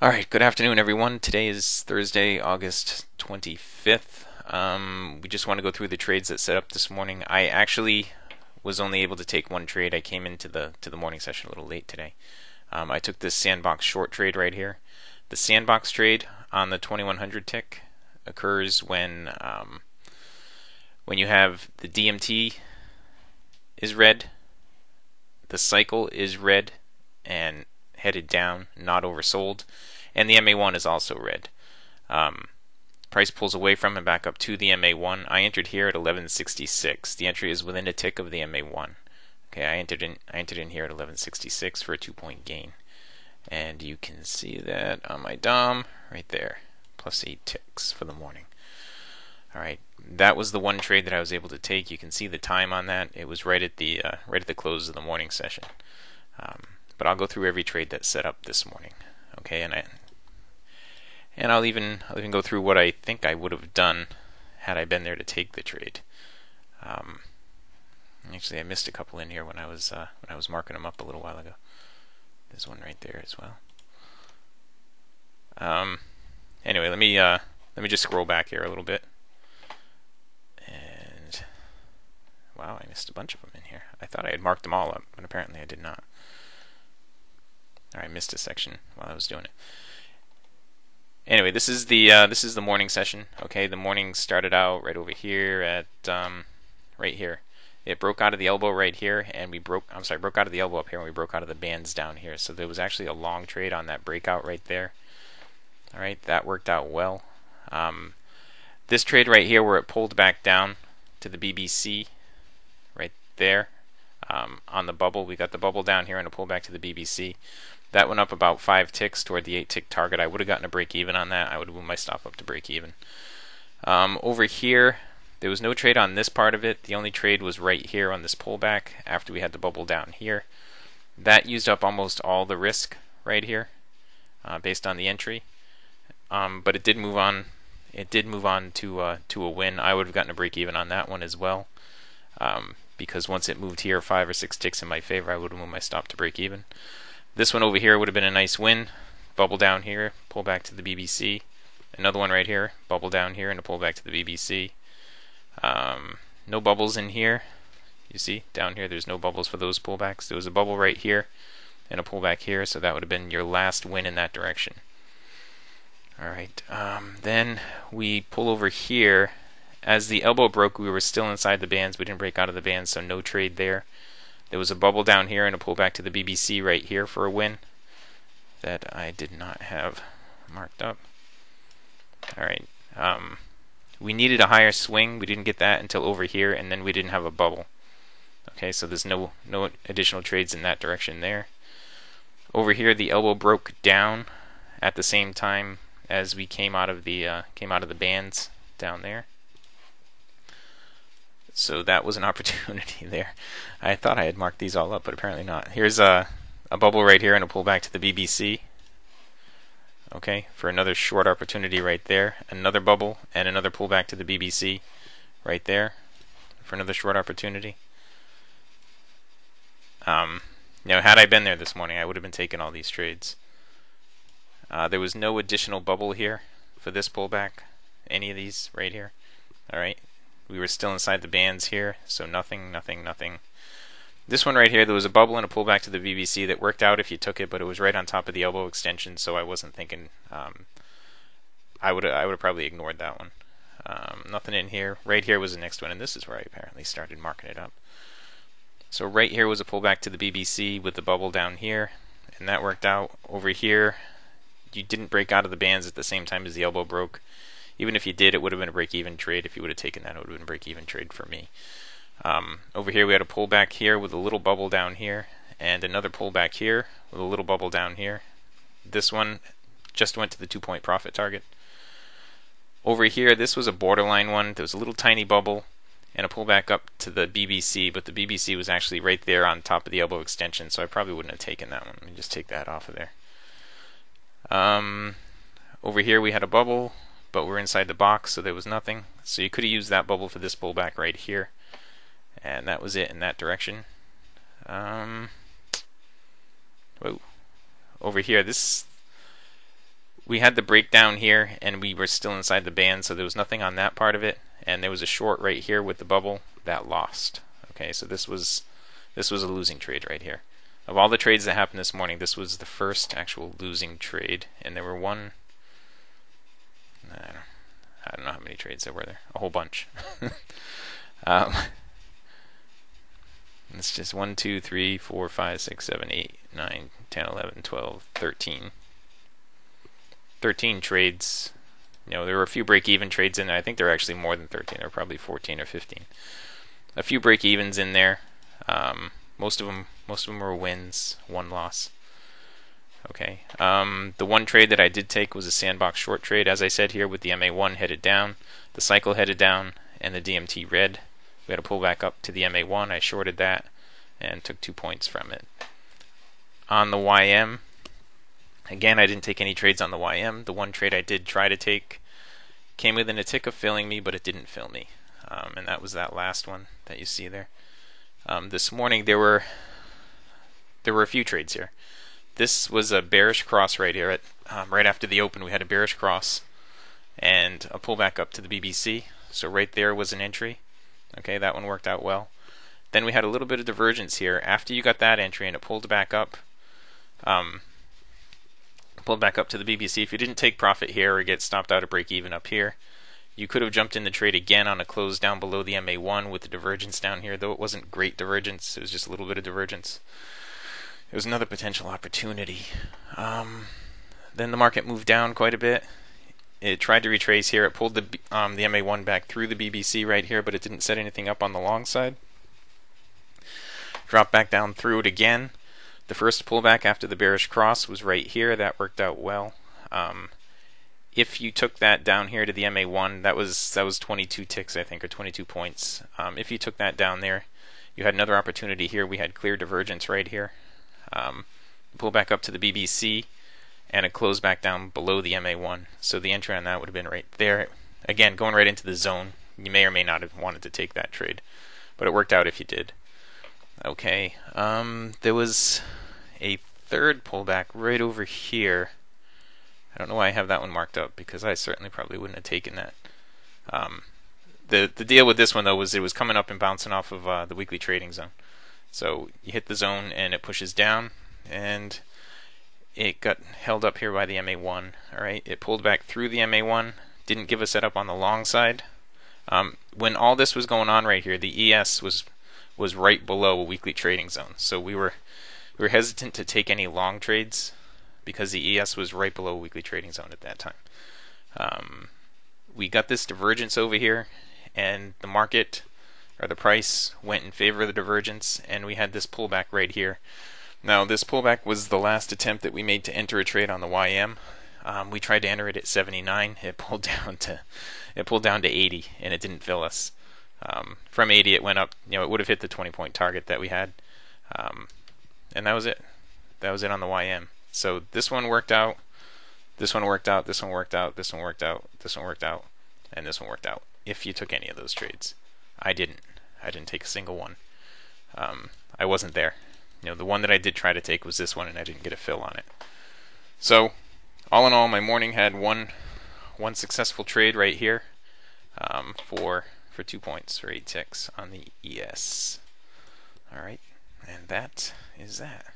Alright, good afternoon, everyone. Today is Thursday, August 25th. We just want to go through the trades that set up this morning. I actually was only able to take one trade. I came into the morning session a little late today. I took this sandbox short trade right here. The sandbox trade on the 2100 tick occurs when you have the DMT is red, the cycle is red and headed down, not oversold, and the MA1 is also red. Price pulls away from and back up to the MA1. I entered here at 1166. The entry is within a tick of the MA1. Okay, I entered in here at 1166 for a 2-point gain, and you can see that on my DOM right there, plus 8 ticks for the morning. All right, that was the one trade that I was able to take. You can see the time on that. It was right at the close of the morning session. But I'll go through every trade that's set up this morning. Okay, and I'll even go through what I think I would have done had I been there to take the trade. Actually, I missed a couple in here when I was marking them up a little while ago. There's one right there as well. Anyway, let me just scroll back here a little bit. And wow, I missed a bunch of them in here. I thought I had marked them all up, but apparently I did not. I missed a section while I was doing it. Anyway, this is the morning session. Okay, the morning started out right over here at right here. It broke out of the elbow right here, and broke out of the elbow up here, and we broke out of the bands down here. So there was actually a long trade on that breakout right there. All right, that worked out well. This trade right here, where it pulled back down to the BBC, right there, on the bubble, we got the bubble down here and a pullback to the BBC. That went up about 5 ticks toward the 8-tick target. I would have gotten a break even on that. I would have moved my stop up to break even. Over here, there was no trade on this part of it. The only trade was right here on this pullback after we had the bubble down here. That used up almost all the risk right here, based on the entry. But it did move on. It did move on to a win. I would have gotten a break even on that one as well, because once it moved here 5 or 6 ticks in my favor, I would have moved my stop to break even. This one over here would have been a nice win. Bubble down here, pull back to the BBC. Another one right here, bubble down here and a pull back to the BBC. No bubbles in here. You see, down here there's no bubbles for those pullbacks. There was a bubble right here and a pullback here, so that would have been your last win in that direction. Alright, then we pull over here. As the elbow broke, we were still inside the bands. We didn't break out of the bands, so no trade there. There was a bubble down here and a pullback to the BBC right here for a win that I did not have marked up. Alright, we needed a higher swing. We didn't get that until over here, and then we didn't have a bubble. Okay, so there's no additional trades in that direction there. Over here, the elbow broke down at the same time as we came out of the bands down there. So that was an opportunity there. I thought I had marked these all up, but apparently not. Here's a bubble right here and a pullback to the BBC. Okay, for another short opportunity right there. Another bubble and another pullback to the BBC right there for another short opportunity. Had I been there this morning, I would have been taking all these trades. There was no additional bubble here for this pullback. Any of these right here. Alright. We were still inside the bands here, so nothing. This one right here, there was a bubble and a pullback to the BBC that worked out if you took it, but it was right on top of the elbow extension, so I wasn't thinking. I would have probably ignored that one. Nothing in here. Right here was the next one, and this is where I apparently started marking it up. So right here was a pullback to the BBC with the bubble down here, and that worked out. Over here, you didn't break out of the bands at the same time as the elbow broke. Even if you did, it would have been a break-even trade. If you would have taken that, it would have been a break-even trade for me. Over here, we had a pullback here with a little bubble down here, and another pullback here with a little bubble down here. This one just went to the 2-point profit target. Over here, this was a borderline one. There was a little tiny bubble and a pullback up to the BBC, but the BBC was actually right there on top of the elbow extension, so I probably wouldn't have taken that one. Let me just take that off of there. Over here, we had a bubble, but we're inside the box, so there was nothing. So you could have used that bubble for this pullback right here. And that was it in that direction. Whoa. Over here, this we had the breakdown here, and we were still inside the band, so there was nothing on that part of it. And there was a short right here with the bubble that lost. Okay, so this was a losing trade right here. Of all the trades that happened this morning, this was the first actual losing trade, and there were I don't know how many trades there were there. A whole bunch. It's just 1, 2, 3, 4, 5, 6, 7, 8, 9, 10, 11, 12, 13. 13 trades. You know, there were a few break-even trades in there. I think there were actually more than 13. There were probably 14 or 15. A few break-evens in there. Most of them were wins, one loss. Okay. The one trade that I did take was a sandbox short trade, as I said here, with the MA1 headed down, the cycle headed down, and the DMT red. We had to pull back up to the MA1. I shorted that and took 2 points from it. On the YM, again, I didn't take any trades on the YM. The one trade I did try to take came within a tick of filling me, but it didn't fill me. And that was that last one that you see there. This morning there were a few trades here. This was a bearish cross right here. Right after the open, we had a bearish cross and a pullback up to the BBC. So right there was an entry. Okay, that one worked out well. Then we had a little bit of divergence here. After you got that entry and it pulled back up, to the BBC. If you didn't take profit here or get stopped out of break even up here, you could have jumped in the trade again on a close down below the MA1 with the divergence down here, though it wasn't great divergence. It was just a little bit of divergence. It was another potential opportunity. Then the market moved down quite a bit. It tried to retrace here. It pulled the MA1 back through the BBC right here, but it didn't set anything up on the long side. Dropped back down through it again. The first pullback after the bearish cross was right here. That worked out well. If you took that down here to the MA1, that was 22 ticks, I think, or 22 points. If you took that down there, you had another opportunity here. We had clear divergence right here. Pull back up to the BBC, and it closed back down below the MA1. So the entry on that would have been right there. Again, going right into the zone. You may or may not have wanted to take that trade, but it worked out if you did. Okay, there was a third pullback right over here. I don't know why I have that one marked up, because I certainly probably wouldn't have taken that. The deal with this one, though, was it was coming up and bouncing off of the weekly trading zone. So you hit the zone and it pushes down, and it got held up here by the MA1. All right, it pulled back through the MA1, didn't give a setup on the long side. When all this was going on right here, the ES was right below a weekly trading zone. So we were hesitant to take any long trades because the ES was right below a weekly trading zone at that time. We got this divergence over here, and the market, or the price, went in favor of the divergence, and we had this pullback right here. Now, this pullback was the last attempt that we made to enter a trade on the YM. We tried to enter it at 79. It pulled down to 80, and it didn't fill us. From 80, it went up. It would have hit the 20-point target that we had, and that was it. That was it on the YM. So this one worked out. This one worked out. This one worked out. This one worked out. This one worked out, and this one worked out. If you took any of those trades, I didn't. I didn't take a single one. I wasn't there. The one that I did try to take was this one, and I didn't get a fill on it. So, all in all, my morning had one successful trade right here, for 2 points, for 8 ticks on the ES. All right, and that is that.